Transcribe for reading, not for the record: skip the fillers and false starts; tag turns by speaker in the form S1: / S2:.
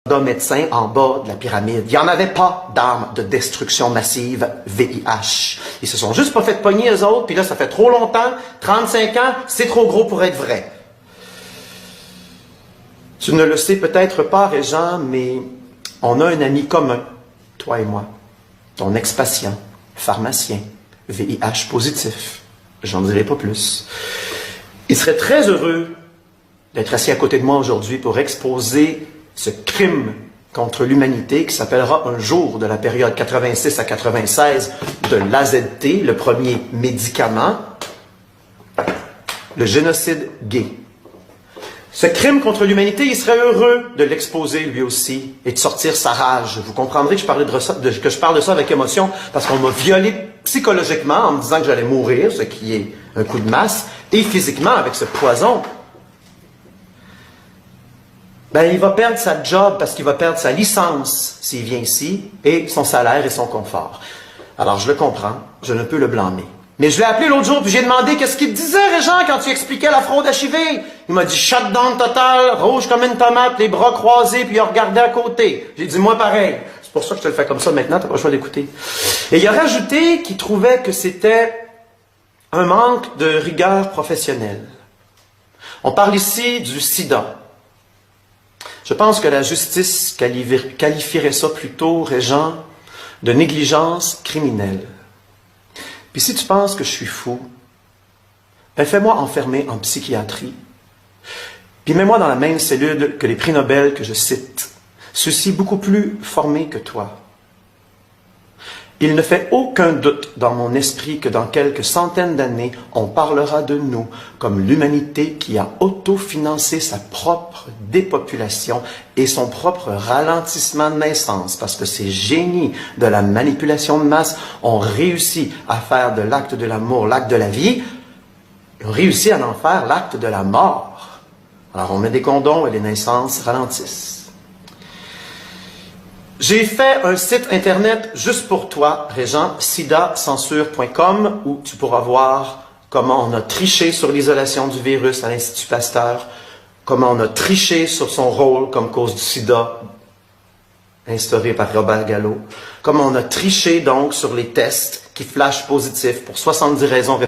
S1: d'un médecin en bas de la pyramide. Il n'y en avait pas d'armes de destruction massive VIH. Ils se sont juste pas fait pogner eux autres, puis là, ça fait trop longtemps, 35 ans, c'est trop gros pour être vrai. Tu ne le sais peut-être pas, Régent, mais on a un ami commun, toi et moi, ton ex-patient, pharmacien, VIH positif. J'en dirai pas plus. Il serait très heureux d'être assis à côté de moi aujourd'hui pour exposer ce crime contre l'humanité qui s'appellera un jour de la période 86 à 96 de l'AZT, le premier médicament, le génocide gay. Ce crime contre l'humanité, il serait heureux de l'exposer lui aussi et de sortir sa rage. Vous comprendrez que je parle de ça avec émotion parce qu'on m'a violé psychologiquement en me disant que j'allais mourir, ce qui est un coup de masse, et physiquement avec ce poison. Ben, il va perdre sa job parce qu'il va perdre sa licence s'il vient ici, et son salaire et son confort. Alors, je le comprends, je ne peux le blâmer. Mais je l'ai appelé l'autre jour, puis j'ai demandé qu'est-ce qu'il te disait, Régent, quand tu expliquais la fraude HIV. Il m'a dit « shutdown total, rouge comme une tomate, les bras croisés, puis il a regardé à côté. » J'ai dit « moi pareil. » C'est pour ça que je te le fais comme ça maintenant, t'as pas le choix d'écouter. Et il a rajouté qu'il trouvait que c'était un manque de rigueur professionnelle. On parle ici du sida. Je pense que la justice qualifierait ça plutôt, Régent, de négligence criminelle. Puis si tu penses que je suis fou, ben fais-moi enfermer en psychiatrie. Puis mets-moi dans la même cellule que les prix Nobel que je cite. Ceux-ci beaucoup plus formés que toi. Il ne fait aucun doute dans mon esprit que dans quelques centaines d'années, on parlera de nous comme l'humanité qui a autofinancé sa propre dépopulation et son propre ralentissement de naissance, parce que ces génies de la manipulation de masse ont réussi à faire de l'acte de l'amour l'acte de la vie, ils ont réussi à en faire l'acte de la mort. Alors on met des condoms et les naissances ralentissent. J'ai fait un site internet juste pour toi, Régent, sidacensure.com, où tu pourras voir comment on a triché sur l'isolation du virus à l'Institut Pasteur, comment on a triché sur son rôle comme cause du sida instauré par Robert Gallo, comment on a triché donc sur les tests qui flashent positifs pour 70 raisons.